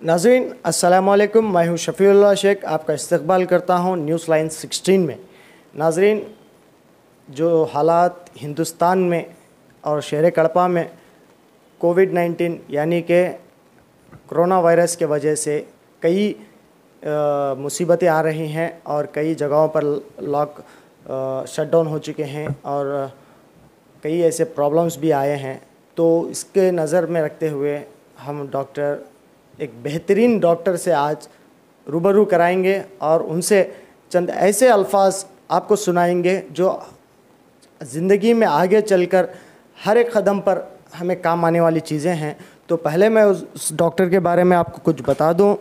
नाज़रीन अस्सलाम वालेकुम, मैं हूँ शफ़ीउल्लाह शेख, आपका इस्तकबाल करता हूँ न्यूज़ लाइन 16 में। नाज़रीन, जो हालात हिंदुस्तान में और शहर कड़पा में कोविड-19 यानी कि कोरोना वायरस के वजह से कई मुसीबतें आ रही हैं और कई जगहों पर शटडाउन हो चुके हैं और कई ऐसे प्रॉब्लम्स भी आए हैं। तो इसके नज़र में रखते हुए हम एक बेहतरीन डॉक्टर से आज रूबरू कराएंगे और उनसे चंद ऐसे अल्फाज आपको सुनाएंगे जो ज़िंदगी में आगे चलकर हर एक कदम पर हमें काम आने वाली चीज़ें हैं। तो पहले मैं उस डॉक्टर के बारे में आपको कुछ बता दूं।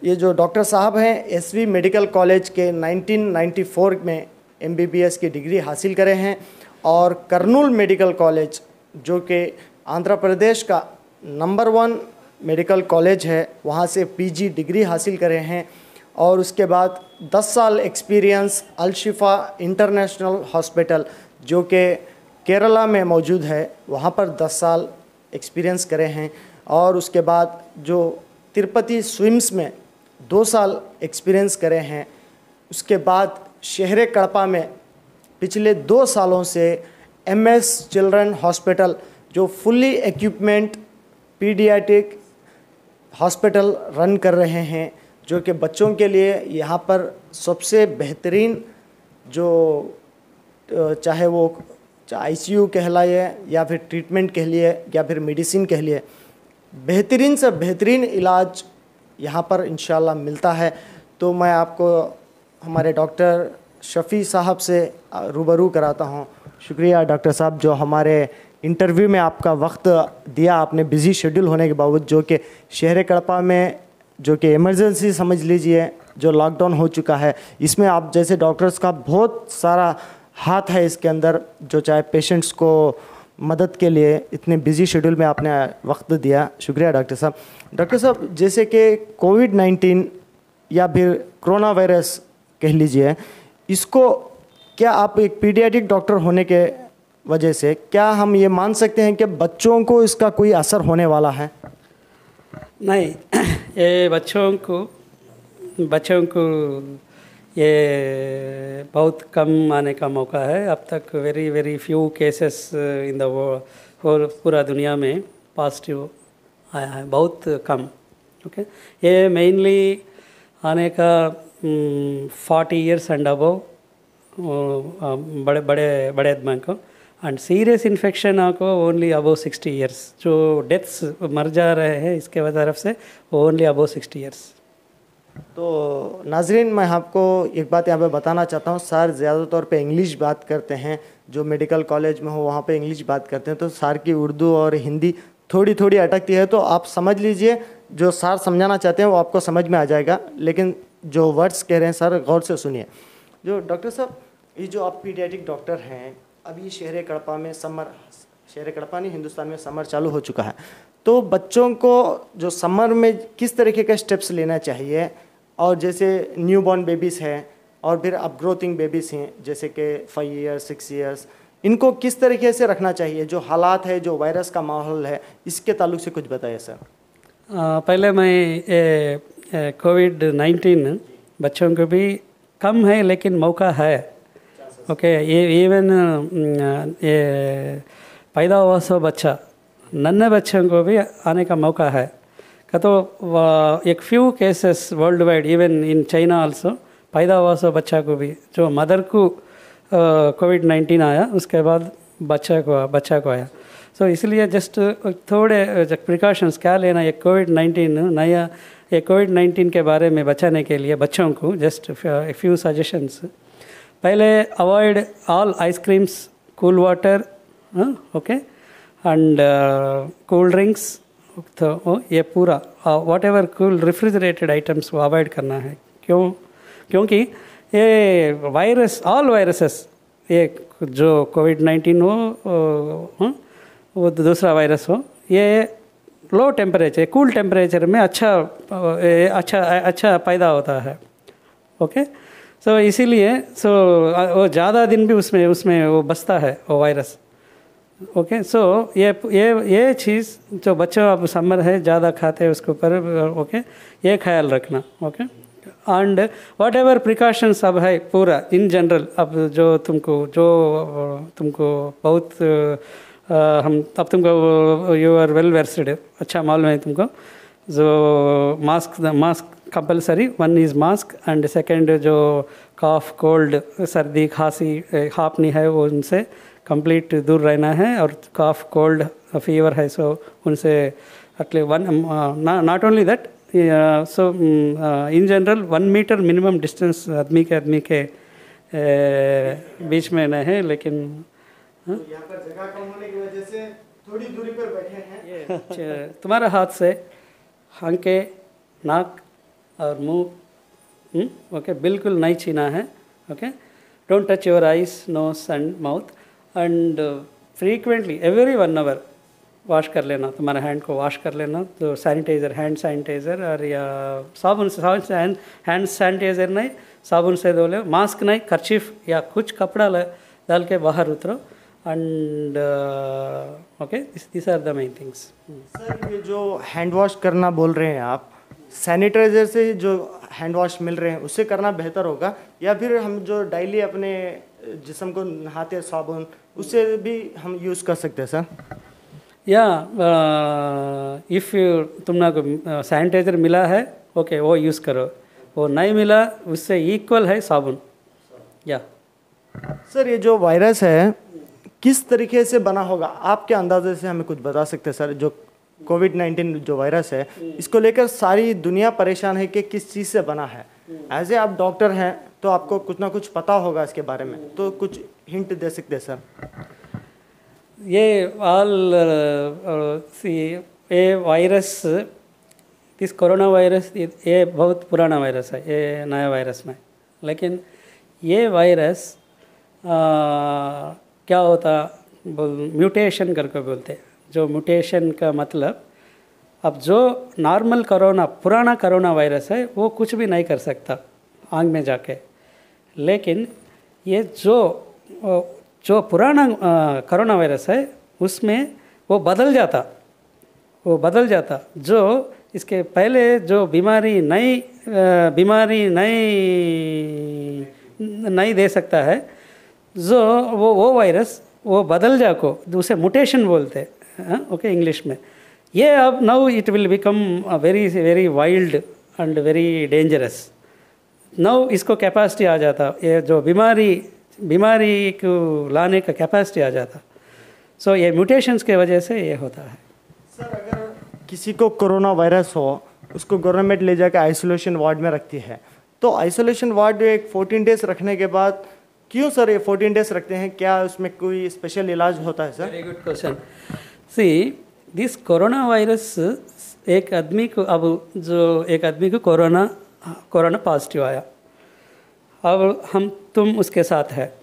ये जो डॉक्टर साहब हैं एसवी मेडिकल कॉलेज के 1994 में एमबीबीएस की डिग्री हासिल करे हैं और कर्नूल मेडिकल कॉलेज जो कि आंध्र प्रदेश का नंबर 1 मेडिकल कॉलेज है, वहाँ से पीजी डिग्री हासिल करे हैं और उसके बाद 10 साल एक्सपीरियंस अल-शिफा इंटरनेशनल हॉस्पिटल जो कि केरला में मौजूद है, वहाँ पर 10 साल एक्सपीरियंस करे हैं और उसके बाद जो तिरुपति स्विम्स में 2 साल एक्सपीरियंस करे हैं। उसके बाद शहर कड़पा में पिछले 2 सालों से एमएस चिल्ड्रन हॉस्पिटल जो fully equipment paediatric hospital run कर रहे हैं, जो कि बच्चों के लिए यहाँ पर सबसे बेहतरीन जो चाहे वो आईसीयू कहलाए या फिर ट्रीटमेंट कह लिए या फिर मेडिसिन कह लिए, बेहतरीन से बेहतरीन इलाज यहाँ पर इंशाल्लाह मिलता है। तो मैं आपको हमारे डॉक्टर शफ़ी साहब से रूबरू कराता हूँ। शुक्रिया डॉक्टर साहब, जो हमारे इंटरव्यू में आपका वक्त दिया आपने बिज़ी शेड्यूल होने के बावजूद, जो कि शहर कड़पा में जो कि इमरजेंसी समझ लीजिए, जो लॉकडाउन हो चुका है, इसमें आप जैसे डॉक्टर्स का बहुत सारा हाथ है इसके अंदर, जो चाहे पेशेंट्स को मदद के लिए इतने बिज़ी शेड्यूल में आपने वक्त दिया। शुक्रिया डॉक्टर साहब। डॉक्टर साहब, जैसे कि कोविड-19 या फिर कोरोना वायरस कह लीजिए, इसको क्या आप एक पीडियाट्रिक डॉक्टर होने के वजह से क्या हम ये मान सकते हैं कि बच्चों को इसका कोई असर होने वाला है? नहीं, ये बच्चों को ये बहुत कम आने का मौका है। अब तक very few cases in the world, पूरा दुनिया में पॉजिटिव आया है, बहुत कम। ओके, ये मेनली आने का 40 इयर्स एंड अबव बड़े आदमी को, एंड सीरियस इन्फेक्शन आपको ओनली अबव 60 इयर्स। जो डेथ्स मर जा रहे हैं इसके तरफ से ओनली अबव 60 इयर्स। तो नाजरीन, मैं आपको एक बात यहाँ पे बताना चाहता हूँ। सर ज़्यादा तौर पे इंग्लिश बात करते हैं, जो मेडिकल कॉलेज में हो वहाँ पे इंग्लिश बात करते हैं, तो सर की उर्दू और हिंदी थोड़ी थोड़ी अटकती है। तो आप समझ लीजिए, जो सर समझाना चाहते हैं वो आपको समझ में आ जाएगा, लेकिन जो वर्ड्स कह रहे हैं सर गौर से सुनिए। जो डॉक्टर साहब, ये जो आप पीडियाट्रिक डॉक्टर हैं, अभी शहर कड़पा में शहर कड़पा नहीं, हिंदुस्तान में समर चालू हो चुका है, तो बच्चों को जो समर में किस तरीके के स्टेप्स लेना चाहिए, और जैसे न्यू बॉर्न बेबीज़ हैं और फिर अपग्रोथिंग बेबीज़ हैं जैसे कि 5 इयर्स 6 इयर्स, इनको किस तरीके से रखना चाहिए? जो हालात है, जो वायरस का माहौल है, इसके ताल्लुक से कुछ बताइए सर। पहले मैं कोविड-19 बच्चों को भी कम है लेकिन मौका है। ओके, ये इवन ये पैदा हुआ सो बच्चा, नन्हे बच्चों को भी आने का मौका है। तो एक few cases world wide, even in China also, पैदा हुआ सो बच्चा को भी, जो मदर को कोविड-19 आया उसके बाद बच्चा को आया। सो इसलिए जस्ट थोड़े प्रिकॉशंस क्या लेना, ये कोविड-19 नया, ये कोविड-19 के बारे में बचाने के लिए बच्चों को जस्ट फ्यू सजेशंस। पहले avoid all ice creams, cool water, okay, and cold drinks, तो ये पूरा what ever cool refrigerated items वो अवॉइड करना है। क्योंकि ये वायरस, ऑल वायरसेस, ये जो कोविड-19 हो वो दूसरा वायरस हो, ये लो टेम्परेचर, कूल टेम्परेचर में अच्छा पैदा होता है। ओके, सो इसीलिए वो ज़्यादा दिन भी उसमें वो बचता है वो वायरस। ओके सो ये चीज़ जो बच्चों अब समर है ज़्यादा खाते हैं उसके ऊपर ओके ये ख्याल रखना okay and what ever precautions अब है पूरा इन जनरल अब जो तुमको बहुत हम अब तुमको यू आर वेल वर्सड अच्छा मालूम है तुमको जो mask compulsory one is mask and second जो कॉफ कोल्ड सर्दी खांसी हाँफनी है वो उनसे कंप्लीट दूर रहना है और कॉफ कोल्ड फीवर है सो उनसे at least one not only that so in general 1 metre minimum distance आदमी के बीच में नहीं है लेकिन यहाँ पर जगह कम होने की वजह से थोड़ी दूरी पर बैठे हैं। तुम्हारा हाथ से आंखें नाक और मुंह ओके बिल्कुल नहीं छीना है okay don't touch your eyes nose and mouth and frequently every 1 hour wash कर लेना तुम्हारे हैंड को वॉश कर लेना तो सैनिटाइज़र हैंड सैनिटाइज़र और या साबुन से हैंड सैनिटाइज़र नहीं साबुन से धो लो मास्क नहीं कर्चीफ या कुछ कपड़ा डाल के बाहर उतरो and okay this are the main things. Sir ये जो हैंड वॉश करना बोल रहे हैं आप सैनिटाइज़र से जो हैंड वॉश मिल रहे हैं उससे करना बेहतर होगा या फिर हम जो डेली अपने जिस्म को नहाते हैं साबुन उससे भी हम यूज़ कर सकते हैं सर? या इफ़ तुमको सैनिटाइज़र मिला है ओके वो यूज़ करो वो नहीं मिला उससे इक्वल है साबुन या सर ये जो वायरस है किस तरीके से बना होगा आपके अंदाजे से हमें कुछ बता सकते हैं सर? जो कोविड-19 जो वायरस है इसको लेकर सारी दुनिया परेशान है कि किस चीज़ से बना है। एज ए आप डॉक्टर हैं तो आपको कुछ ना कुछ पता होगा इसके बारे में तो कुछ हिंट दे सकते हैं सर? ये ये वायरस इस कोरोना वायरस ये बहुत पुराना वायरस है ये नया वायरस नहीं लेकिन ये वायरस क्या होता म्यूटेशन करके बोलते हैं जो म्यूटेशन का मतलब अब जो नॉर्मल कोरोना पुराना कोरोना वायरस है वो कुछ भी नहीं कर सकता आंख में जाके लेकिन ये जो पुराना कोरोना वायरस है उसमें वो बदल जाता जो इसके पहले जो बीमारी नहीं दे सकता है जो वो वायरस वो बदल जाको उसे म्यूटेशन बोलते हैं ओके इंग्लिश में ये अब now it will become very very wild and very dangerous now इसको कैपेसिटी आ जाता ये जो बीमारी को लाने का कैपेसिटी आ जाता सो ये म्यूटेशंस के वजह से ये होता है। सर अगर किसी को कोरोना वायरस हो उसको गवर्नमेंट ले जाकर आइसोलेशन वार्ड में रखती है तो आइसोलेशन वार्ड एक 14 डेज रखने के बाद क्यों सर ये 14 डेज रखते हैं क्या उसमें कोई स्पेशल इलाज होता है sir? Very good question. See this corona virus एक आदमी को कोरोना पॉजिटिव आया अब तुम उसके साथ है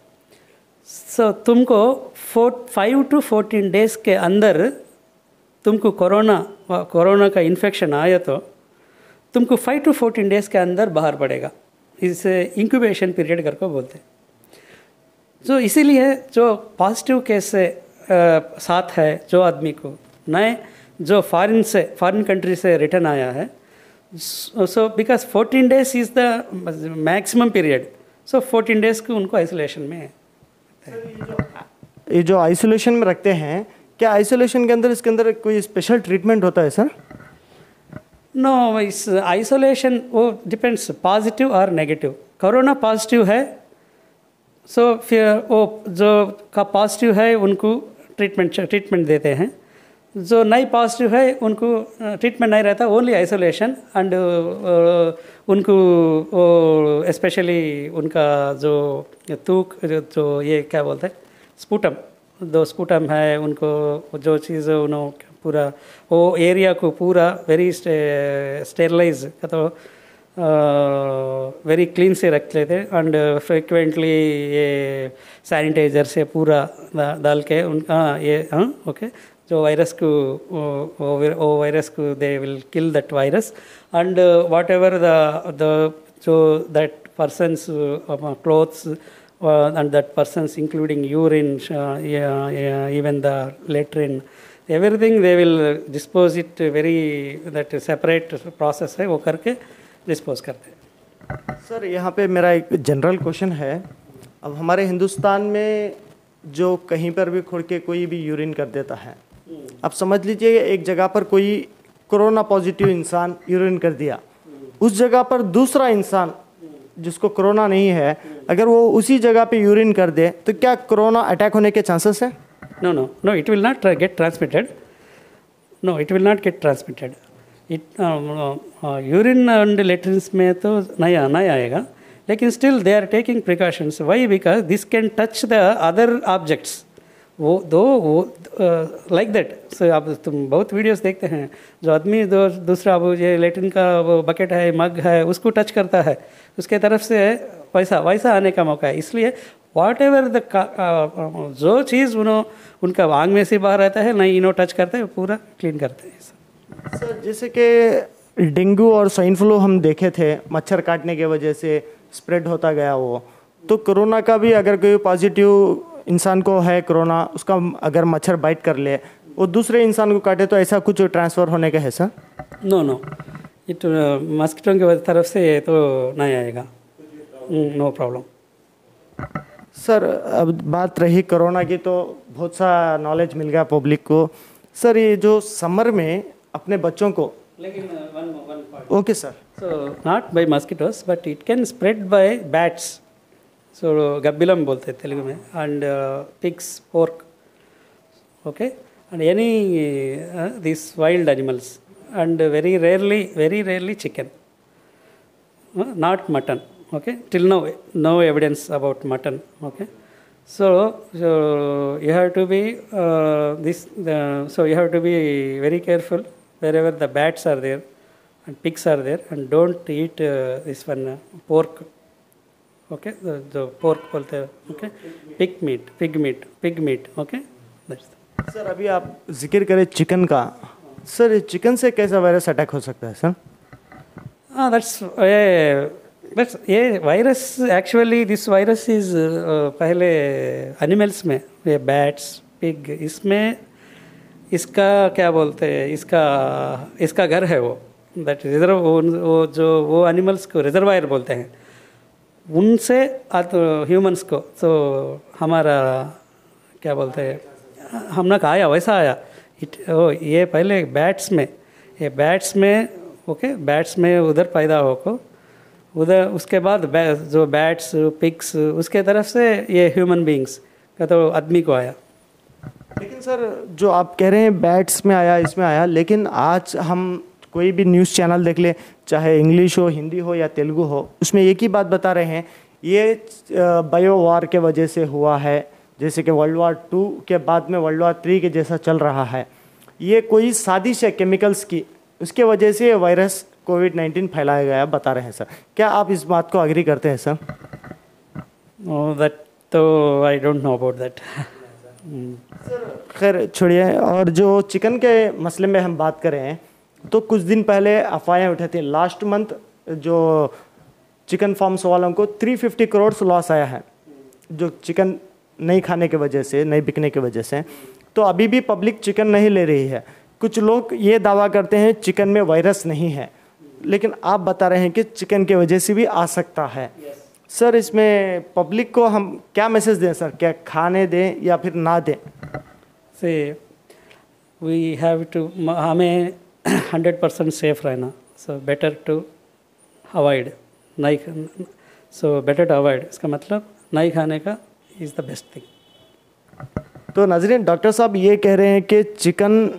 सो तुमको 5 to 14 डेज के अंदर तुमको कोरोना का इन्फेक्शन आया तो तुमको 5 to 14 डेज के अंदर बाहर पड़ेगा इसे इंक्यूबेशन पीरियड करके बोलते हैं। तो इसीलिए जो पॉजिटिव केस से साथ है जो आदमी को नए जो फॉरेन कंट्री से रिटर्न आया है so because 14 days is the maximum period so 14 days को उनको आइसोलेशन में है। ये जो आइसोलेशन में रखते हैं क्या आइसोलेशन के अंदर इसके अंदर कोई स्पेशल ट्रीटमेंट होता है सर? नो इस आइसोलेशन वो डिपेंड्स पॉजिटिव और नेगेटिव कोरोना पॉजिटिव है सो फिर वो जो का पॉजिटिव है उनको ट्रीटमेंट देते हैं जो नहीं पॉजिटिव है उनको ट्रीटमेंट नहीं रहता ओनली आइसोलेशन एंड उनको स्पेशली उनका जो जो ये क्या बोलते हैं स्पूटम है उनको जो चीज़ उन्होंने पूरा वो एरिया को पूरा वेरी स्टेरलाइज तो वेरी क्लीन से रख लेते एंड फ्रिक्वेंटली ये सैनिटाइज़र से पूरा डाल के उनका ये ओके जो वायरस को वो वायरस को they will kill that virus and whatever the so that person's clothes and that persons including urine, even the latrine, everything they will dispose it very that separate process है वो करके dispose करते हैं. Sir यहाँ पे मेरा एक general question है. अब हमारे हिंदुस्तान में जो कहीं पर भी खुड़ के कोई भी यूरिन कर देता है, अब समझ लीजिए एक जगह पर कोई कोरोना पॉजिटिव इंसान यूरिन कर दिया, उस जगह पर दूसरा इंसान जिसको कोरोना नहीं है अगर वो उसी जगह पे यूरिन कर दे तो क्या कोरोना अटैक होने के चांसेस हैं? No, it will not get transmitted. No, it will not get transmitted. Urine and latrines में तो नहीं आएगा, लेकिन still they are taking precautions. Why? Because this can touch the other objects. वो like that. So अब तुम बहुत videos देखते हैं जो आदमी दूसरा वो ये लेट्रिन का वो बकेट है, मग है, उसको टच करता है, उसके तरफ से वैसा आने का मौका है. इसलिए वाट एवर द जो चीज़ उनका आंग में से बाहर रहता है नहीं इनो टच करते हैं, पूरा क्लीन करते हैं. सर जैसे कि डेंगू और स्वाइन फ्लू हम देखे थे, मच्छर काटने की वजह से स्प्रेड होता गया वो, तो कोरोना का भी अगर कोई पॉजिटिव इंसान को है कोरोना, उसका अगर मच्छर बाइट कर ले वो दूसरे इंसान को काटे तो ऐसा कुछ ट्रांसफ़र होने का है सर? नो, इट मस्किटो की तरफ से तो नहीं आएगा. No problem. सर अब बात रही कोरोना की तो बहुत सा नॉलेज मिल गया पब्लिक को. सर ये जो समर में अपने बच्चों को, लेकिन one okay sir, so not by mosquitoes but it can spread by bats. So गब्बिलम बोलते हैं तेलुगु में, and pigs, pork, okay, and any this wild animals, and very rarely chicken, not mutton. Okay, till now no evidence about mutton. Okay, so you have to be so you have to be very careful wherever the bats are there and pigs are there, and don't eat this one pork. Okay, the pork bolte हैं. Okay, pig meat. Okay, that's. Sir अभी आप जिक्र करें chicken का, sir chicken से कैसा virus attack हो सकता है सर? बस ये virus actually this virus is पहले एनिमल्स में, ये बैट्स, पिग, इसमें इसका क्या बोलते हैं, इसका घर है वो, दैट रिजर्व, वो एनिमल्स को रिजर्वायर बोलते हैं. उनसे ह्यूमंस को तो हमारा क्या बोलते हैं, हम ना आया वैसा आया. ये पहले बैट्स में ओके, बैट्स में उधर पैदा होको, उधर उसके बाद जो बैट्स, पिग्स, उसके तरफ से ये ह्यूमन बींग्स का तो आदमी को आया. लेकिन सर जो आप कह रहे हैं बैट्स में आया, इसमें आया, लेकिन आज हम कोई भी न्यूज़ चैनल देख ले, चाहे इंग्लिश हो, हिंदी हो या तेलुगु हो, उसमें एक ही बात बता रहे हैं, ये बायो वार के वजह से हुआ है, जैसे कि वर्ल्ड वार 2 के बाद में वर्ल्ड वार 3 के जैसा चल रहा है. ये कोई साजिश है केमिकल्स की, उसके वजह से वायरस कोविड-19 फैलाया गया बता रहे हैं सर. क्या आप इस बात को एग्री करते हैं सर? दैट तो I don't know about that. खैर छोड़िए. और जो चिकन के मसले में हम बात करें तो कुछ दिन पहले अफवाहें उठी थी, लास्ट मंथ जो चिकन फार्म्स वालों को 350 करोड़ लॉस आया है जो चिकन नहीं खाने की वजह से, नहीं बिकने की वजह से. तो अभी भी पब्लिक चिकन नहीं ले रही है. कुछ लोग ये दावा करते हैं चिकन में वायरस नहीं है, लेकिन आप बता रहे हैं कि चिकन की वजह से भी आ सकता है. सर इसमें पब्लिक को हम क्या मैसेज दें सर, क्या खाने दें या फिर ना दें? से वी हैव टू, हमें 100% सेफ रहना, सो बेटर टू अवॉइड, नहीं, सो बेटर टू अवॉइड, इसका मतलब नहीं खाने का इज़ द बेस्ट थिंग. तो नाज़रीन, डॉक्टर साहब ये कह रहे हैं कि चिकन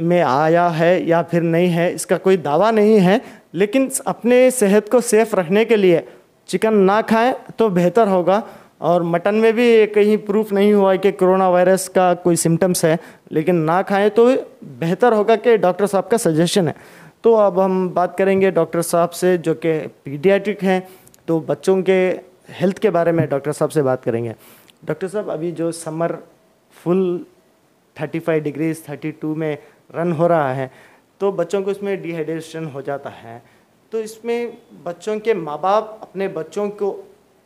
में आया है या फिर नहीं है इसका कोई दावा नहीं है, लेकिन अपने सेहत को सेफ रखने के लिए चिकन ना खाएं तो बेहतर होगा. और मटन में भी कहीं प्रूफ नहीं हुआ है कि कोरोना वायरस का कोई सिम्टम्स है, लेकिन ना खाएं तो बेहतर होगा, कि डॉक्टर साहब का सजेशन है. तो अब हम बात करेंगे डॉक्टर साहब से जो कि पीडियाट्रिक हैं, तो बच्चों के हेल्थ के बारे में डॉक्टर साहब से बात करेंगे. डॉक्टर साहब अभी जो समर फुल 35 डिग्रीज 32 में रन हो रहा है, तो बच्चों को इसमें डिहाइड्रेशन हो जाता है. तो इसमें बच्चों के माँ बाप अपने बच्चों को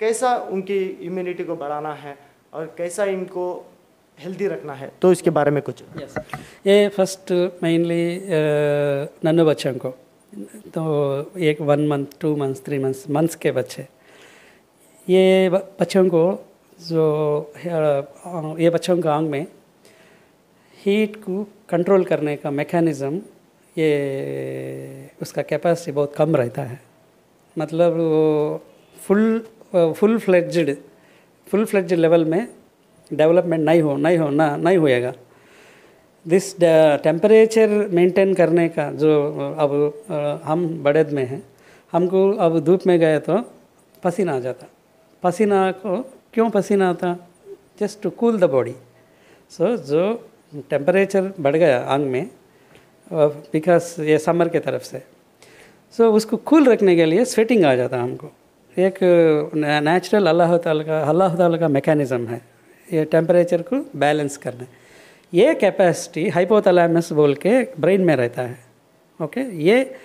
कैसा उनकी इम्यूनिटी को बढ़ाना है और कैसा इनको हेल्दी रखना है, तो इसके बारे में कुछ। यस, ये फर्स्ट मेनली नन्हे बच्चों को, तो एक 1 मंथ 2 मंथ्स 3 मंथ्स के बच्चे, ये बच्चों को जो ये बच्चों का आंग में हीट को कंट्रोल करने का मैकेनिज़्म, ये उसका कैपेसिटी बहुत कम रहता है। मतलब वो फुल फ्लेड्ज्ड लेवल में डेवलपमेंट नहीं होएगा। दिस टेम्परेचर मेंटेन करने का जो अब हम बड़े में हैं, हमको अब धूप में गए तो पसीना आ जाता। पसीना को क्यों पसीना आता? Just to cool the body. So जो टेम्परेचर बढ़ गया आंग में बिकॉज ये समर के तरफ से, सो उसको कूल रखने के लिए स्वेटिंग आ जाता हमको। एक नेचुरल अल्लाह ताला का मैकेनिज़्म है ये टेम्परेचर को बैलेंस करना। ये कैपेसिटी हाइपोथैलेमस बोल के ब्रेन में रहता है। ओके, ये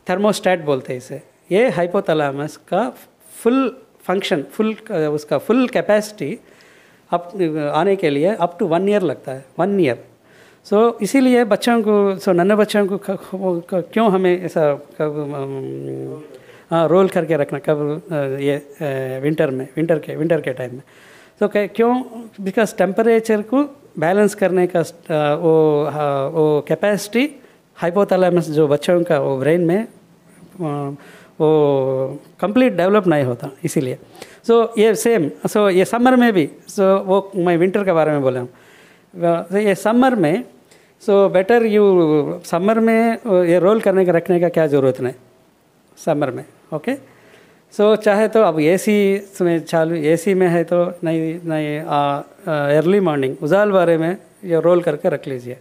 थर्मोस्टेट बोलते हैं इसे। ये हाइपोथैलेमस का फुल फंक्शन, उसका फुल कैपेसिटी अप आने के लिए अप टू 1 ईयर लगता है, 1 ईयर। सो इसीलिए बच्चों को, नन्हे बच्चों को क्यों हमें ऐसा रोल करके रखना कब ये विंटर के टाइम में। तो क्यों? बिकॉज टेम्परेचर को बैलेंस करने का वो कैपेसिटी हाइपोथैलेमस जो बच्चों का वो ब्रेन में वो कंप्लीट डेवलप नहीं होता, इसीलिए। सो ये सेम, सो ये समर में भी, सो वो मैं विंटर के बारे में बोला हूँ। ये समर में, सो बेटर यू समर में ये रोल करने का रखने का क्या ज़रूरत नहीं समर में। ओके, सो चाहे तो अब एसी में चालू, एसी में है तो नहीं अर्ली मॉर्निंग उजाल बारे में ये रोल करके रख लीजिए।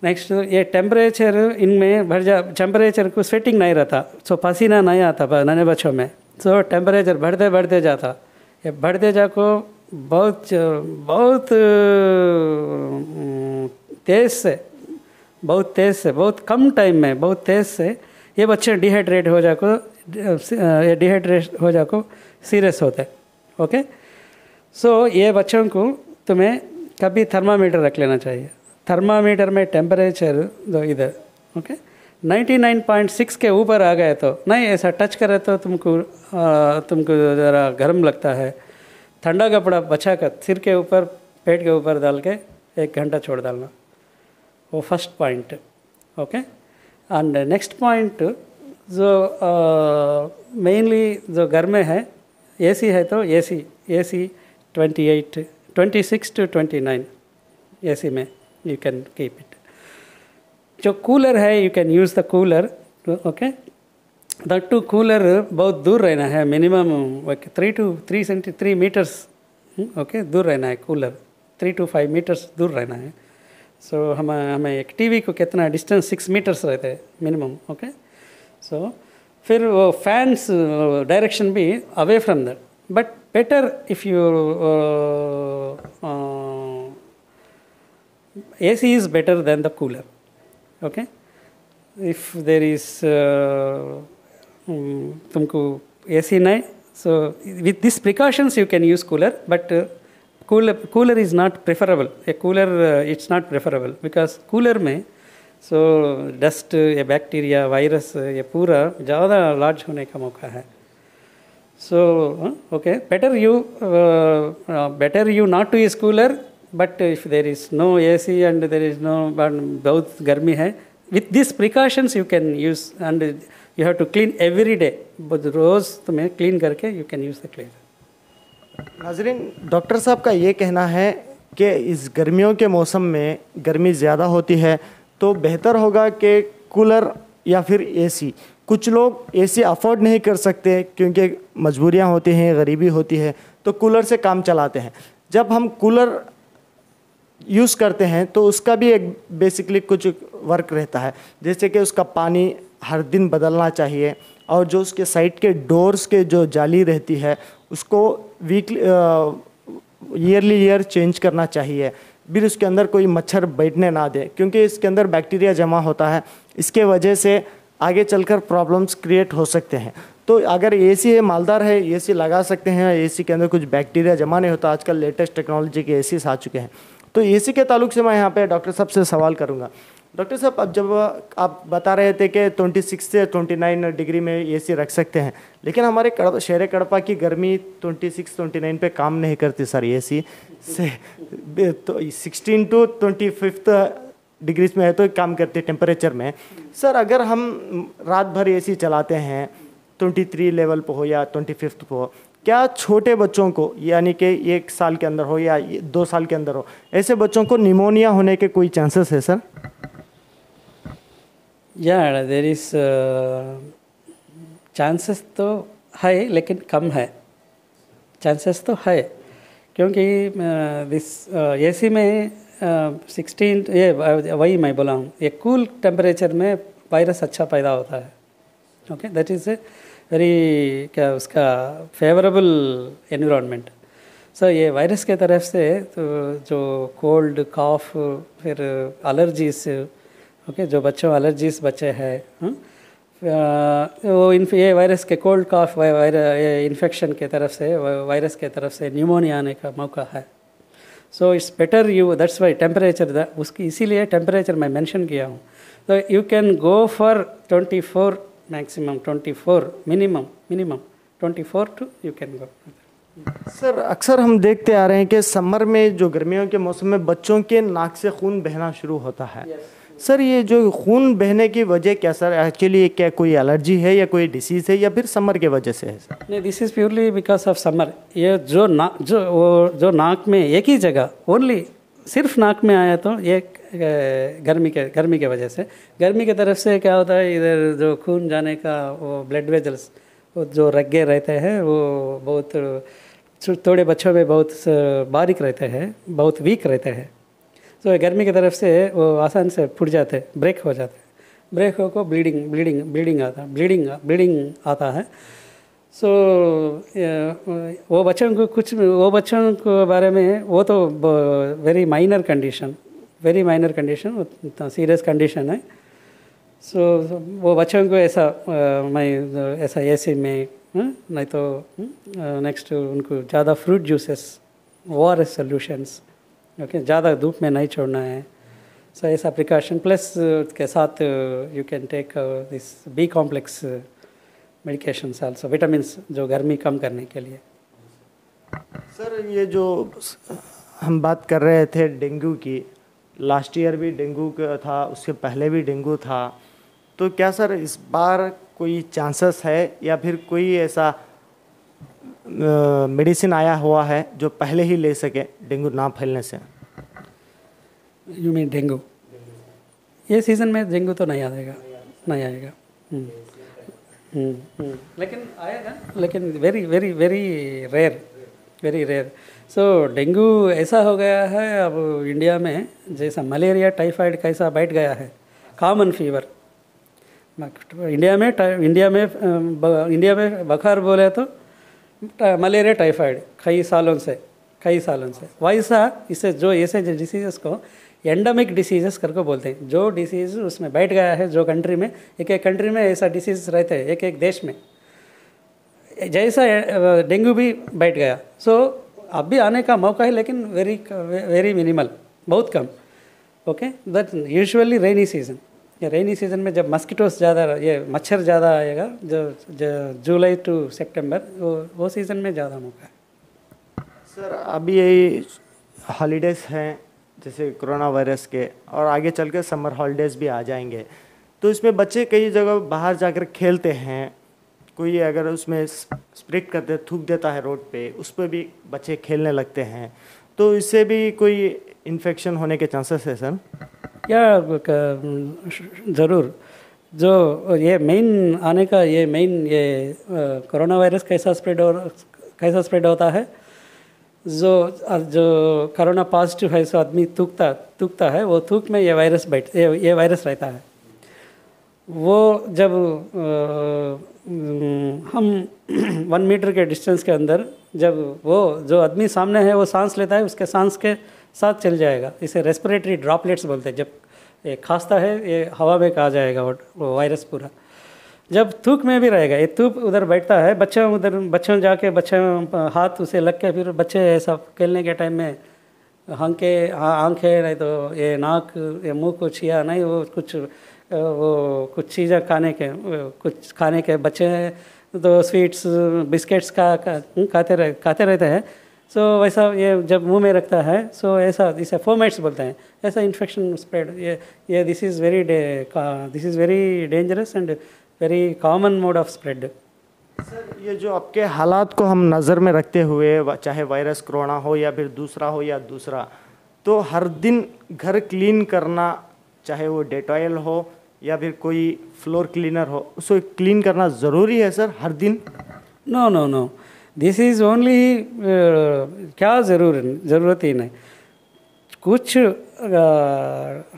नेक्स्ट, ये टेम्परेचर इनमें टेम्परेचर को स्वेटिंग नहीं रहता, सो पसीना नहीं आता नन्हे बच्चों में। सो टेम्परेचर बढ़ते जाता, ये बढ़ते जाको बहुत तेज़ से बहुत कम टाइम में बहुत तेज़ से ये बच्चे डिहाइड्रेट हो जाको सीरियस होते। ओके, सो ये बच्चों को तुम्हें कभी थर्मामीटर रख लेना चाहिए। थर्मामीटर में टेम्परेचर जो इधर, ओके, 99.6 के ऊपर आ गए तो नहीं, ऐसा टच करे तो तुमको ज़रा गर्म लगता है। ठंडा कपड़ा बचा कर सिर के ऊपर, पेट के ऊपर डाल के 1 घंटा छोड़ डालना, वो first point. Okay, and next point जो मेनली जो घर में है, एसी है तो एसी 26 to 29 एसी में यू कैन कीप इट। जो कूलर है, you can use the cooler. Okay, that too cooler बहुत दूर रहना है, मिनिमम 3 मीटर्स। ओके, दूर रहना है कूलर, 3 to 5 मीटर्स दूर रहना है। सो हमें एक टीवी को कितना डिस्टेंस 6 मीटर्स रहते हैं मिनिमम। ओके, सो फिर वो फैंस डायरेक्शन भी away from that, but better if you AC is better than the cooler. Okay, if there is तुमको AC नहीं, so with these precautions you can use cooler, but cooler is not preferable. A cooler it's not preferable because cooler में so dust या bacteria virus ये पूरा ज़्यादा large होने का मौका है। So okay, better you not to use cooler, but if there is no AC and there is no बहुत गर्मी है, with these precautions you can use and you have to clean every day. रोज़ तुम्हें clean करके you can use the cleaner। नाज़रीन, doctor साहब का ये कहना है कि इस गर्मियों के मौसम में गर्मी ज़्यादा होती है तो बेहतर होगा कि कूलर या फिर एसी। कुछ लोग एसी अफोर्ड नहीं कर सकते क्योंकि मजबूरियां होती हैं, गरीबी होती है, तो कूलर से काम चलाते हैं। जब हम कूलर यूज़ करते हैं तो उसका भी एक बेसिकली कुछ वर्क रहता है, जैसे कि उसका पानी हर दिन बदलना चाहिए और जो उसके साइड के डोर्स के जो जाली रहती है उसको ईयर चेंज करना चाहिए। फिर उसके अंदर कोई मच्छर बैठने ना दे क्योंकि इसके अंदर बैक्टीरिया जमा होता है, इसके वजह से आगे चलकर प्रॉब्लम्स क्रिएट हो सकते हैं। तो अगर एसी है, मालदार है, एसी लगा सकते हैं, एसी के अंदर कुछ बैक्टीरिया जमा नहीं होता। आजकल लेटेस्ट टेक्नोलॉजी के एसी आ चुके हैं। तो एसी के ताल्लुक से मैं यहाँ पे डॉक्टर साहब से सवाल करूँगा। डॉक्टर साहब, अब जब आप बता रहे थे कि 26 से 29 डिग्री में एसी रख सकते हैं, लेकिन हमारे शहर कड़पा की गर्मी 26-29 पे काम नहीं करती सर। एसी से तो 16 टू 25 डिग्रीज में है तो काम करती है टेम्परेचर में। सर अगर हम रात भर एसी चलाते हैं 23 लेवल पर हो या 25 पर हो, क्या छोटे बच्चों को, यानी कि 1 साल के अंदर हो या 2 साल के अंदर हो, ऐसे बच्चों को निमोनिया होने के कोई चांसेस है सर? या देर इज चांसेस तो है लेकिन कम है। चांसेस तो है क्योंकि दिस एसी में 16 ये वही मैं बोला हूँ, ये कूल टेम्परेचर में वायरस अच्छा पैदा होता है। Okay, that is a very क्या उसका फेवरेबल एनवायरनमेंट। सो ये वायरस के तरफ से तो जो कोल्ड कॉफ फिर एलर्जीज, ओके, जो बच्चों एलर्जीज बच्चे हैं, वो ये वायरस के कोल्ड कॉफ इन्फेक्शन के तरफ से, वायरस के तरफ से न्यूमोनिया आने का मौका है। So it's better you, that's why temperature उसकी, इसीलिए टेम्परेचर मैं मेंशन किया हूँ। तो you can go for 24 maximum, 24 minimum 24 to you can go. Sir अक्सर हम देखते आ रहे हैं कि समर में, जो गर्मियों के मौसम में बच्चों के नाक से खून बहना शुरू होता है। सर ये जो खून बहने की वजह क्या सर? एक्चुअली क्या कोई एलर्जी है या कोई डिसीज़ है या फिर समर के वजह से है सर? नहीं, this is purely because of summer. ये जो नाक में एक ही जगह ओनली सिर्फ नाक में आया तो ये गर्मी के वजह से, गर्मी की तरफ से क्या होता है, इधर जो खून जाने का वो ब्लड वेजल्स वो जो रग्गे रहते हैं वो बहुत थोड़े बच्चों में बहुत बारीक रहते हैं, बहुत वीक रहते हैं। तो गर्मी की तरफ से वो आसान से फूट जाते, ब्रेक हो जाते, ब्रेक हो को ब्लीडिंग आता है। सो वो बच्चों को बारे में वो तो वेरी माइनर कंडीशन, उतना सीरियस कंडीशन है। सो वो बच्चों को ऐसा एसी में नहीं तो नेक्स्ट उनको ज़्यादा fruit juices, ORS solutions, okay, ज़्यादा धूप में नहीं छोड़ना है। सो ऐसा प्रिकॉशन प्लस के साथ you can take this B complex medications also, vitamins जो गर्मी कम करने के लिए। सर ये जो हम बात कर रहे थे डेंगू की, लास्ट ईयर भी डेंगू का था, उसके पहले भी डेंगू था, तो क्या सर इस बार कोई चांसेस है या फिर कोई ऐसा मेडिसिन आया हुआ है जो पहले ही ले सके डेंगू ना फैलने से? You mean dengue? ये सीज़न में डेंगू तो नहीं आएगा। लेकिन आएगा, लेकिन वेरी रेयर। सो डेंगू ऐसा हो गया है अब इंडिया में जैसा मलेरिया टाइफाइड कैसा बैठ गया है, कॉमन फीवर। इंडिया में बुखार बोले तो मलेरिया टाइफाइड कई सालों से वैसा इसे जो ऐसे डिसीज़ को एंडेमिक डिसीज़ करके बोलते हैं। जो डिसीज़ उसमें बैठ गया है, जो कंट्री में, एक कंट्री में ऐसा डिसीज़ रहते हैं, एक देश में जैसा डेंगू भी बैठ गया। सो अब भी आने का मौका है लेकिन वेरी मिनिमल, बहुत कम। Okay, that usually rainy season में जब मस्किटोस ज़्यादा, ये मच्छर ज़्यादा आएगा, जो जुलाई टू सितंबर वो सीज़न में ज़्यादा मौका है। सर अभी यही हॉलीडेज़ हैं जैसे कोरोना वायरस के, और आगे चल के समर हॉलीडेज़ भी आ जाएंगे, तो इसमें बच्चे कई जगह बाहर जाकर खेलते हैं, कोई अगर उसमें स्प्रिट करते थूक देता है रोड पे, उस पर भी बच्चे खेलने लगते हैं, तो इससे भी कोई इन्फेक्शन होने के चांसेस है सर? या ज़रूर, जो ये मेन आने का ये कोरोना वायरस कैसा स्प्रेड होता है, जो कोरोना पॉजिटिव है, सो आदमी थूकता है, वो थूक में ये वायरस रहता है। वो जब हम 1 मीटर के डिस्टेंस के अंदर जब वो जो आदमी सामने है वो सांस लेता है, उसके सांस के साथ चल जाएगा, इसे रेस्पिरेटरी ड्रॉपलेट्स बोलते हैं। जब ये खांसता है ये हवा में आ जाएगा वो वायरस पूरा। जब थूक में भी रहेगा, ये थूक उधर बैठता है, बच्चा उधर, बच्चों जाके बच्चा हाथ उसे लग के फिर बच्चे ऐसा खेलने के टाइम में आंखें नहीं तो ये नाक ये मुंह को छिया नहीं, वो कुछ चीज़ें कुछ खाने के बच्चे तो स्वीट्स बिस्किट्स खाते रहते हैं। सो वैसा ये जब मुंह में रखता है, सो ऐसा इसे फोमेट्स बोलते हैं, ऐसा इन्फेक्शन स्प्रेड ये this is very dangerous and very common mode of spread. Sir ये जो आपके हालात को हम नज़र में रखते हुए, चाहे वायरस कोरोना हो या फिर दूसरा हो या दूसरा, तो हर दिन घर क्लीन करना, चाहे वो डेटॉयल हो या फिर कोई फ्लोर क्लीनर हो, उसको क्लीन करना ज़रूरी है सर हर दिन? No no no, this is only क्या ज़रूरत ही नहीं। कुछ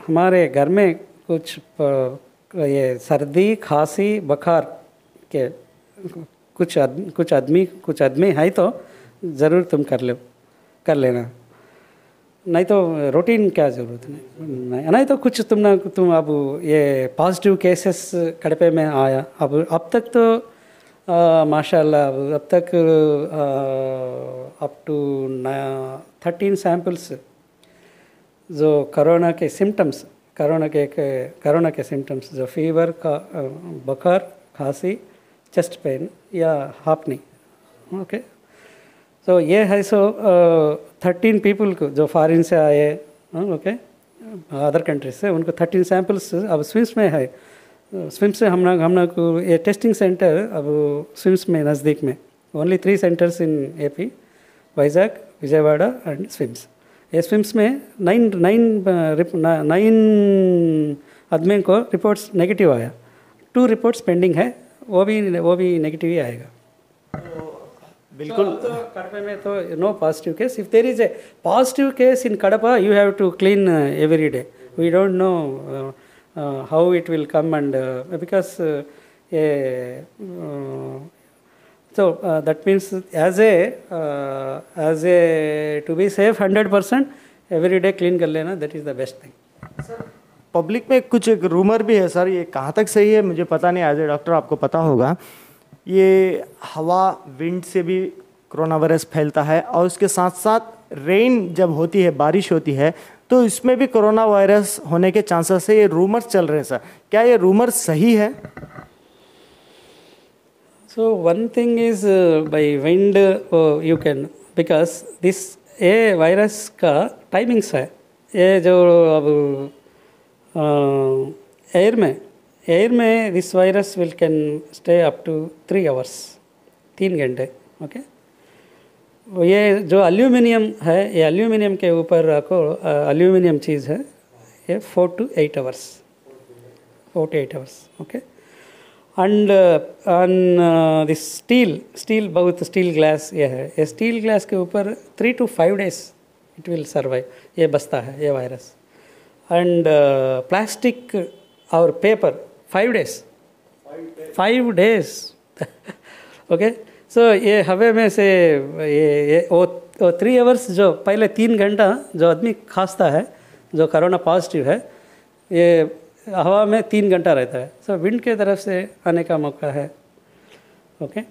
हमारे घर में कुछ ये सर्दी खांसी बुखार के कुछ आदमी है तो ज़रूर तुम कर लेना, नहीं तो रूटीन क्या ज़रूरत नहीं तो कुछ तुम अब ये पॉजिटिव केसेस कड़पे में आया, अब तक तो माशाल्लाह अब तक अप टू 13 सैम्पल्स जो कोरोना के सिम्टम्स जो फीवर का बुखार खांसी चेस्ट पेन या हापनी, ओके, तो ये है। सो 13 पीपल को जो फॉरेन से आए, ओके, अदर कंट्रीज से, उनको 13 सैम्पल्स अब स्विम्स में है। स्विम्स से हम को ये टेस्टिंग सेंटर अब स्विम्स में नज़दीक में only 3 centres in AP, Vizag, Vijayawada and swims. ये स्विम्स में 9 आदमी को रिपोर्ट्स नेगेटिव आया, 2 रिपोर्ट्स पेंडिंग है, वो भी नेगेटिव ही आएगा। बिल्कुल। तो कड़पा में तो no positive case. If there is a positive case in Kadapa, you have to clean every day. We don't know how it will come and because so that means as a to be safe 100% every day clean कर लेना, that is the best thing. Public में कुछ एक rumour भी है sir, ये कहाँ तक सही है मुझे पता नहीं, एज ए डॉक्टर आपको पता होगा, ये हवा विंड से भी कोरोना वायरस फैलता है और उसके साथ साथ रेन जब होती है, बारिश होती है, तो इसमें भी कोरोना वायरस होने के चांसेस है। ये रूमर्स चल रहे हैं सर, क्या ये रूमर सही है? So one thing is by wind you can, because this ये वायरस का टाइमिंग्स है, ये जो अब एयर में this virus will can stay up to 3 hours, 3 घंटे, ओके। ये जो एल्यूमिनियम है, ये एल्यूमिनियम के ऊपर आपको एल्यूमिनियम चीज़ है, ये 4 to 8 hours, okay. And this steel बहुत स्टील ग्लास ये है, ये स्टील ग्लास के ऊपर 3 to 5 days it will survive, ये बचता है ये वायरस। एंड प्लास्टिक और पेपर 5 days ओके। सो ये हवा में से ये वो 3 hours, जो पहले 3 घंटा जो आदमी खांसता है, जो कोरोना पॉजिटिव है, ये हवा में 3 घंटा रहता है। सो विंड के तरफ से आने का मौका है, ओके।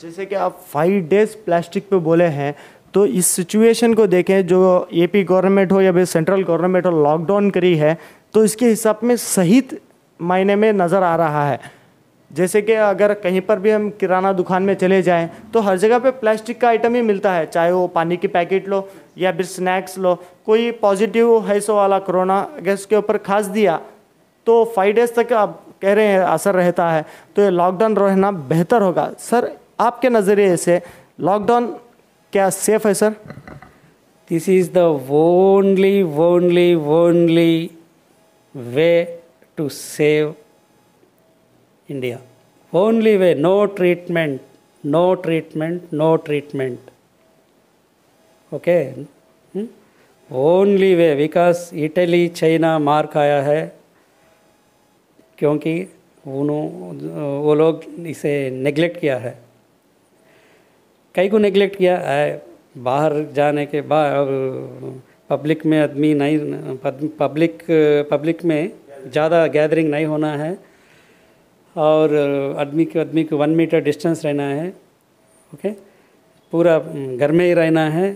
जैसे कि आप 5 days प्लास्टिक पे बोले हैं, तो इस सिचुएशन को देखें, जो AP गवर्नमेंट हो या फिर सेंट्रल गवर्नमेंट हो लॉकडाउन करी है, तो इसके हिसाब में सही मायने में नज़र आ रहा है। जैसे कि अगर कहीं पर भी हम किराना दुकान में चले जाएं तो हर जगह पे प्लास्टिक का आइटम ही मिलता है, चाहे वो पानी की पैकेट लो या फिर स्नैक्स लो। कोई पॉजिटिव है सो वाला कोरोना गैस के ऊपर खास दिया तो 5 days तक आप कह रहे हैं असर रहता है, तो ये लॉकडाउन रहना बेहतर होगा। सर आपके नज़रिए से लॉकडाउन क्या सेफ है sir? This is the only way to save India, only way, no treatment, okay, only way, because Italy, China मार खाया है, क्योंकि वो लोग इसे नेगलेक्ट किया है। कई को नेगलेक्ट किया है, बाहर जाने के बाद पब्लिक में आदमी नहीं, पब्लिक में ज़्यादा गैदरिंग नहीं होना है, और आदमी को 1 मीटर डिस्टेंस रहना है, ओके, पूरा घर में ही रहना है।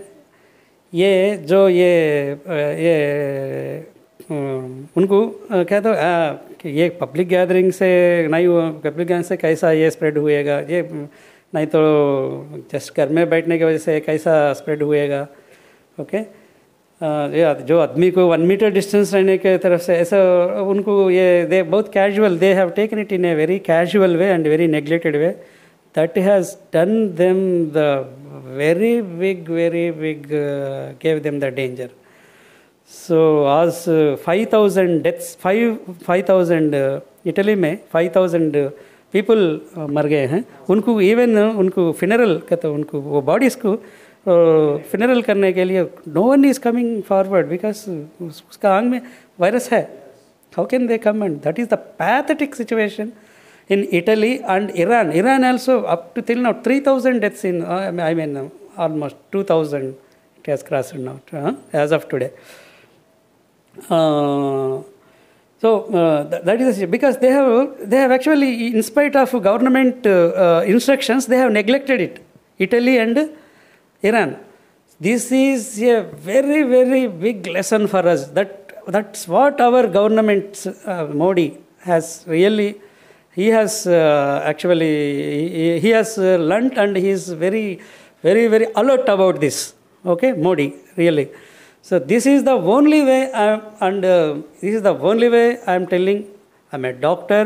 उनको क्या तो कि ये पब्लिक गैदरिंग से नहीं, पब्लिक गैदरिंग से कैसा ये स्प्रेड हुएगा, ये नहीं तो जस्ट घर में बैठने की वजह से कैसा स्प्रेड हुएगा, ओके। ये जो आदमी को 1 मीटर डिस्टेंस रहने के तरफ से ऐसा उनको ये दे बहुत casual, they have taken it in a very casual way and very neglected way, that has done them the very big gave them the danger. So as 5,000 deaths, 5,000 Italy में 5,000 people मर गए हैं। उनको इवन उनको funeral कहते हैं, उनको वो बॉडीज़ को फिनरल करने के लिए no one is coming forward because उसका आंग में वायरस है। How can they come? And that is the pathetic situation in Italy and Iran. Iran also up to till now 3,000 deaths in, I mean almost 2,000 it has crossed now as of today. That is because they have actually, in spite of government instructions, they have neglected it. Italy and Iran. This is a very big lesson for us. That's what our government Modi has really. He has he has learnt and he is very alert about this. Okay, Modi, really. So this is the only way, this is the only way I am telling. I am a doctor.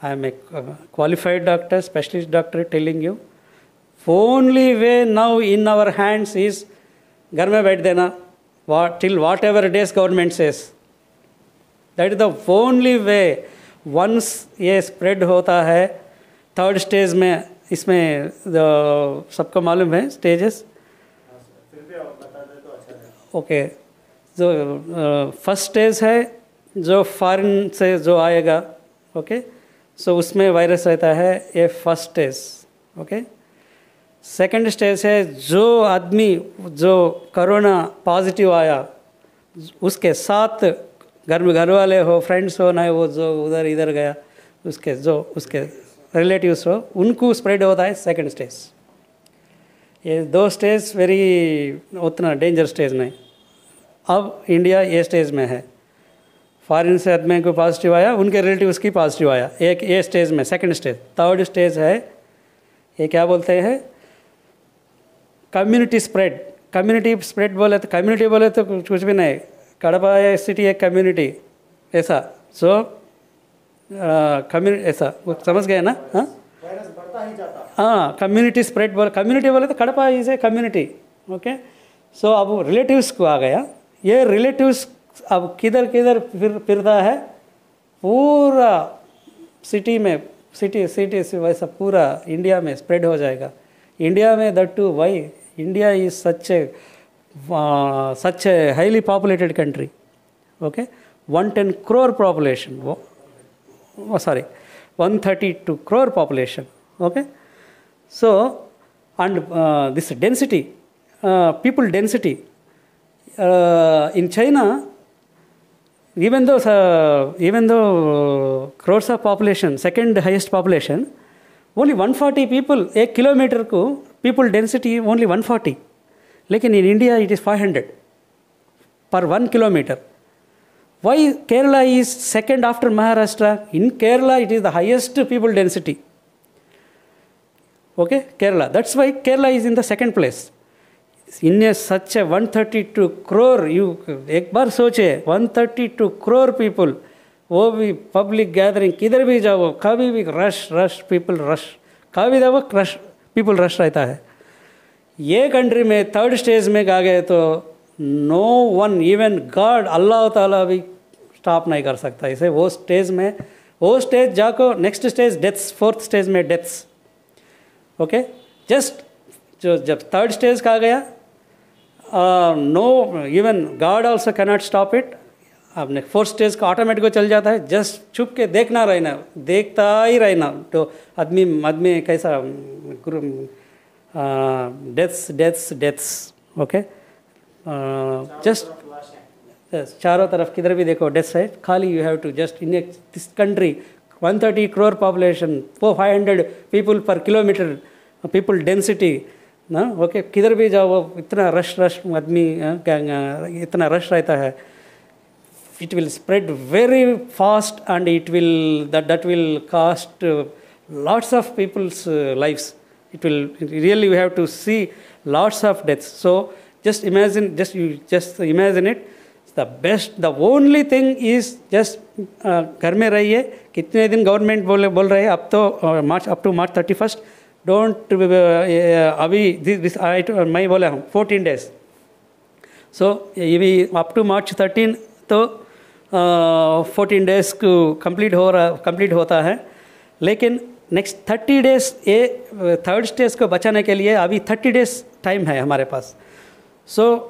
I am a qualified doctor, specialist doctor, telling you. Only way now in our hands is घर में बैठ देना till whatever days government says. That is the only way. Once ये spread होता है 3rd stage में, इसमें सबको मालूम है स्टेजेस, ओके। जो 1st स्टेज है जो फॉरेन से जो आएगा, ओके, सो उसमें वायरस रहता है, ये 1st stage, okay. 2nd stage है जो आदमी जो कोरोना पॉजिटिव आया उसके साथ घर वाले हो, फ्रेंड्स हो, ना वो जो उधर इधर गया उसके रिलेटिव्स हो, उनको स्प्रेड होता है 2nd स्टेज। ये 2 स्टेज वेरी उतना डेंजर स्टेज नहीं। अब इंडिया ये स्टेज में है, फॉरेन से आदमी को पॉजिटिव आया, उनके रिलेटिव्स की पॉजिटिव आया, एक ये स्टेज में 2nd स्टेज। 3rd स्टेज है ये क्या बोलते हैं, कम्युनिटी स्प्रेड। कम्युनिटी स्प्रेड बोले तो कम्युनिटी बोले तो कुछ भी नहीं, कड़पा सिटी एक कम्युनिटी ऐसा, सो कम्युनिटी ऐसा, वो समझ गए ना? हाँ, वायरस बढ़ता ही जाता। हाँ, कम्युनिटी स्प्रेड कम्युनिटी बोले तो Kadapa is a community, okay. So अब रिलेटिव्स को आ गया, ये रिलेटिव्स अब किधर फिरता है, पूरा सिटी में, सिटी से वैसा पूरा इंडिया में स्प्रेड हो जाएगा। इंडिया में that too why India is such a highly populated country, okay, 110 crore population, 132 crore population, okay. So and this density, people density in China, even though crores of population, 2nd highest population, only 140 people 1 kilometer को people density only 140, लेकिन in India it is 500 per 1 kilometer. Why Kerala is 2nd after Maharashtra? In Kerala it is the highest people density. Okay, Kerala. That's why Kerala is in the 2nd place. In such a 132 crore, you एक बार सोचे 132 crore people, वो भी public gathering किधर भी जाओ, कभी भी rush people rush, कभी भी जाओ रश पीपल रश रहता है। ये कंट्री में 3rd स्टेज में आ गए तो नो वन, इवन गॉड अल्लाह ताला भी स्टॉप नहीं कर सकता इसे। वो स्टेज जाको next stage deaths, 4th stage में डेथ्स, ओके। जस्ट जो जब 3rd स्टेज का आ गया, no even God also cannot stop it. आपने 4th स्टेज का ऑटोमेटिक चल जाता है, जस्ट छुप के देखना रहना, देखता ही रहना। तो आदमी कैसा डेथ्स, ओके। जस्ट चारों तरफ किधर भी देखो डेथ्स है खाली। You have to just in this country 130 crore population, 500 people per kilometer, people density ना, ओके किधर भी जाओ वो इतना रश आदमी इतना रश रहता है. It will spread very fast and it will that will cost lots of people's lives. It will really, we have to see lots of deaths. So just imagine it. The best, the only thing is just घर में रहिए. कितने दिन government बोल रहे हैं अब तो मार्च अप टू मार्च 31 डोंट अभी दिस मैं बोला हूँ 14 days. सो ये भी अप टू मार्च 13 तो 14 days को कंप्लीट होता है. लेकिन नेक्स्ट 30 days ये थर्ड स्टेज को बचाने के लिए अभी 30 days टाइम है हमारे पास. सो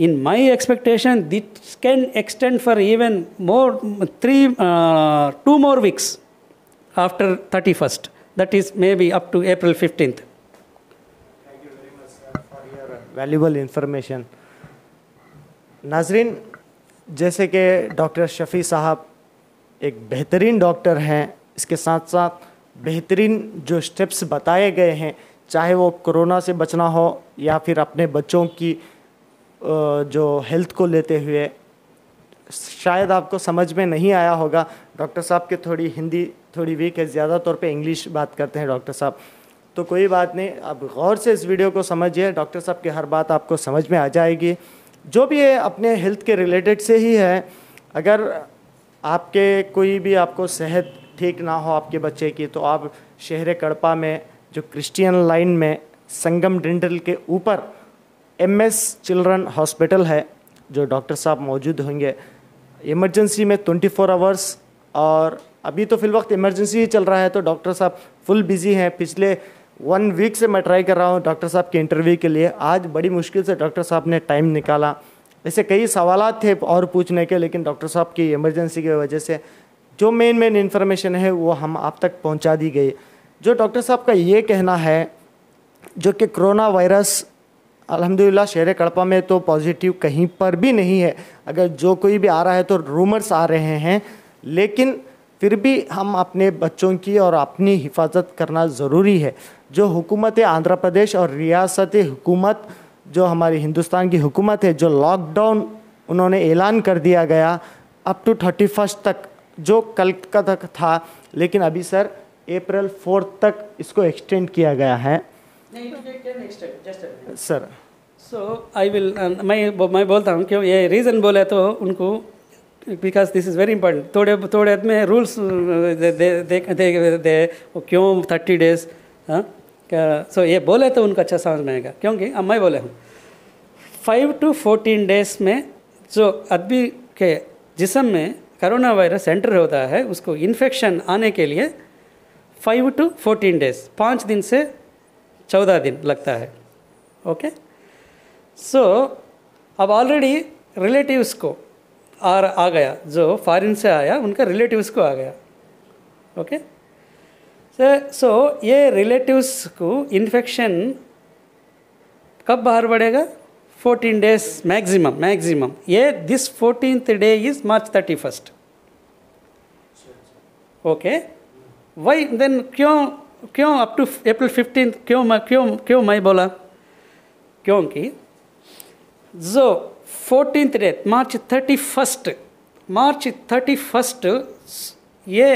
in my expectation, this can extend for even more 2 more weeks after 31st. That is maybe up to April 15th. Thank you very much, sir, for your valuable information. नाजरीन, जैसे कि doctor Shafi साहब एक बेहतरीन doctor हैं, इसके साथ साथ बेहतरीन जो स्टेप्स बताए गए हैं, चाहे वो कोरोना से बचना हो या फिर अपने बच्चों की जो हेल्थ को लेते हुए, शायद आपको समझ में नहीं आया होगा. डॉक्टर साहब के थोड़ी हिंदी थोड़ी वीक है, ज़्यादा तौर पे इंग्लिश बात करते हैं डॉक्टर साहब, तो कोई बात नहीं, आप गौर से इस वीडियो को समझिए. डॉक्टर साहब की हर बात आपको समझ में आ जाएगी, जो भी है अपने हेल्थ के रिलेटेड से ही है. अगर आपके कोई भी आपको सेहत ठीक ना हो आपके बच्चे की, तो आप शहर कड़पा में जो क्रिश्चियन लाइन में संगम डेंटल के ऊपर MS चिल्ड्रन हॉस्पिटल है, जो डॉक्टर साहब मौजूद होंगे. इमरजेंसी में 24 आवर्स, और अभी तो फिल वक्त इमरजेंसी ही चल रहा है, तो डॉक्टर साहब फुल बिजी हैं. पिछले 1 वीक से मैं ट्राई कर रहा हूँ डॉक्टर साहब के इंटरव्यू के लिए. आज बड़ी मुश्किल से डॉक्टर साहब ने टाइम निकाला. ऐसे कई सवालात थे और पूछने के, लेकिन डॉक्टर साहब की इमरजेंसी की वजह से जो मेन इन्फॉर्मेशन है वो हम आप तक पहुँचा दी गई. जो डॉक्टर साहब का ये कहना है, जो कि कोरोना वायरस अल्हम्दुलिल्लाह शहर कड़पा में तो पॉजिटिव कहीं पर भी नहीं है. अगर जो कोई भी आ रहा है तो रूमर्स आ रहे हैं, लेकिन फिर भी हम अपने बच्चों की और अपनी हिफाजत करना ज़रूरी है. जो हुकूमत आंध्र प्रदेश और रियासत हुकूमत जो हमारी हिंदुस्तान की हुकूमत है, जो लॉकडाउन उन्होंने ऐलान कर दिया गया अप टू 31 तक, जो कल का तक था, लेकिन अभी सर April 4 तक इसको एक्सटेंड किया गया है. सर सो आई विल मैं बोलता हूँ क्यों ये रीज़न बोले तो उनको, because this is very important. थोड़े में रूल्स दे क्यों 30 days, हाँ सो ये बोले तो उनको अच्छा समझ में आएगा. क्योंकि अब मैं बोले हूँ 5 to 14 days में जो आदमी के जिस्म में कोरोना वायरस एंटर होता है, उसको इन्फेक्शन आने के लिए 5 to 14 days 5 दिन से 14 दिन लगता है. ओके, सो अब ऑलरेडी रिलेटिव्स को आ गया, जो फॉरेन से आया उनका रिलेटिव्स को आ गया. ओके, सो ये रिलेटिव्स को इन्फेक्शन कब बाहर बढ़ेगा? 14 days मैक्सिमम. ये this 14th day is March 31st. Okay, why then क्यों अप टू April 15th क्यों मैं बोला? क्योंकि जो 14th day March 31st ये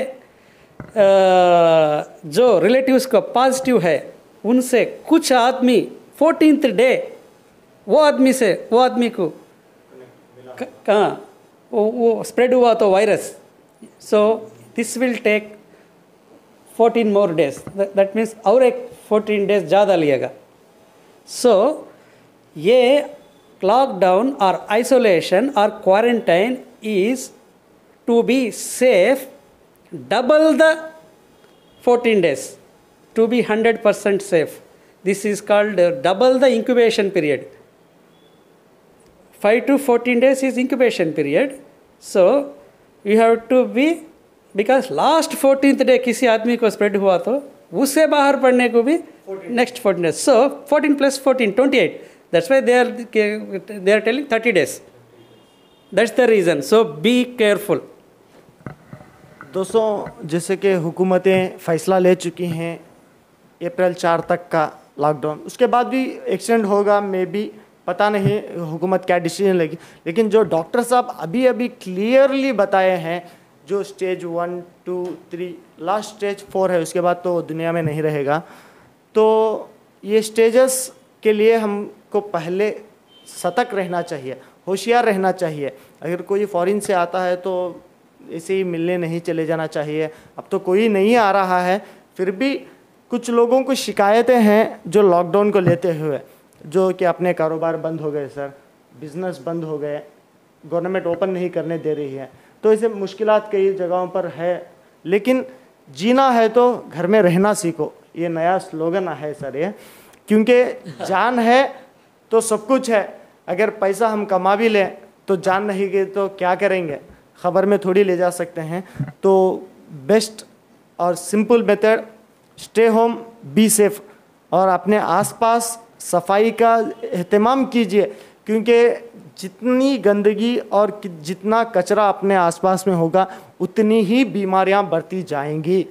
जो रिलेटिव्स का पॉजिटिव है, उनसे कुछ आदमी 14th day वो आदमी को कहाँ वो स्प्रेड हुआ तो virus. So this will take 14 more days. That means और एक 14 days ज़्यादा लिएगा. सो ये लॉकडाउन और आइसोलेशन और quarantine is to be safe double the 14 days to be 100% safe. This is called double the incubation period. 5 to 14 days is incubation period. So you have to be, because last 14th day किसी आदमी को spread हुआ तो उससे बाहर पड़ने को भी next 14 days. So 14 plus 14 28. That's why they are telling 30 days. That's the reason. So be careful. दोस्तों, जैसे कि हुकूमतें फ़ैसला ले चुकी हैं अप्रैल 4 तक का लॉकडाउन, उसके बाद भी एक्सटेंड होगा मे बी, पता नहीं हुकूमत क्या डिसीजन लेगी। लेकिन जो डॉक्टर साहब अभी अभी क्लियरली बताए हैं, जो स्टेज 1, 2, 3, लास्ट स्टेज 4 है, उसके बाद तो दुनिया में नहीं रहेगा। तो ये स्टेजेस के लिए हमको पहले सतर्क रहना चाहिए, होशियार रहना चाहिए। अगर कोई फॉरेन से आता है तो ऐसे ही मिलने नहीं चले जाना चाहिए। अब तो कोई नहीं आ रहा है, फिर भी कुछ लोगों को शिकायतें हैं जो लॉकडाउन को लेते हुए, जो कि अपने कारोबार बंद हो गए सर, बिज़नेस बंद हो गए, गवर्नमेंट ओपन नहीं करने दे रही है। तो ऐसे मुश्किलात कई जगहों पर है, लेकिन जीना है तो घर में रहना सीखो, ये नया स्लोगन है सर ये। क्योंकि जान है तो सब कुछ है। अगर पैसा हम कमा भी लें तो जान नहीं गई तो क्या करेंगे, खबर में थोड़ी ले जा सकते हैं। तो बेस्ट और simple method, stay home, be safe, और अपने आसपास सफाई का एहतमाम कीजिए। क्योंकि जितनी गंदगी और जितना कचरा अपने आसपास में होगा, उतनी ही बीमारियां बढ़ती जाएंगी।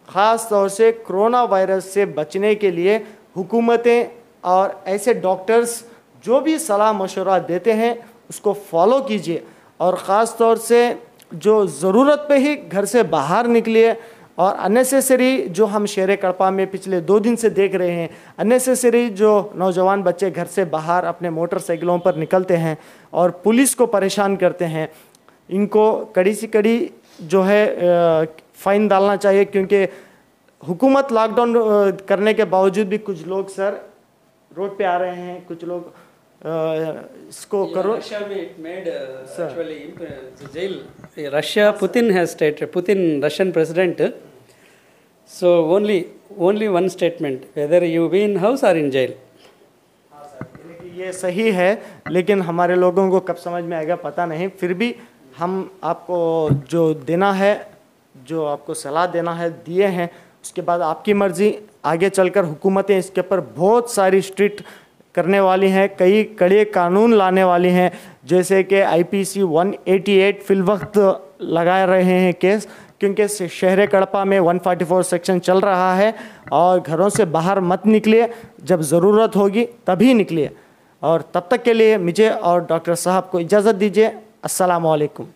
ख़ास तौर से कोरोना वायरस से बचने के लिए हुकूमतें और ऐसे डॉक्टर्स जो भी सलाह मशवरा देते हैं उसको फॉलो कीजिए। और ख़ास तौर से जो ज़रूरत पे ही घर से बाहर निकलिए। और अननेसेसरी जो हम शहर कड़पा में पिछले 2 दिन से देख रहे हैं, अननेसेसरी जो नौजवान बच्चे घर से बाहर अपने मोटरसाइकिलों पर निकलते हैं और पुलिस को परेशान करते हैं, इनको कड़ी से कड़ी जो है फ़ाइन डालना चाहिए। क्योंकि हुकूमत लॉकडाउन करने के बावजूद भी कुछ लोग सर रोड पे आ रहे हैं, कुछ लोग इसको करो। Russia made actually the jail. Russia, Putin has stated, Putin, Russian president. So only one statement, whether you be in house or in jail. ये सही है, लेकिन हमारे लोगों को कब समझ में आएगा पता नहीं। फिर भी हम आपको जो देना है, जो आपको सलाह देना है दिए हैं, उसके बाद आपकी मर्ज़ी। आगे चलकर हुकूमतें इसके ऊपर बहुत सारी स्ट्रिक्ट करने वाली हैं, कई कड़े कानून लाने वाली हैं, जैसे कि IPC 188 फिल वक्त लगा रहे हैं केस। क्योंकि शहर कड़पा में 144 सेक्शन चल रहा है। और घरों से बाहर मत निकलिए, जब ज़रूरत होगी तभी निकलिए। और तब तक के लिए मुझे और डॉक्टर साहब को इजाज़त दीजिए। अस्सलामु अलैकुम।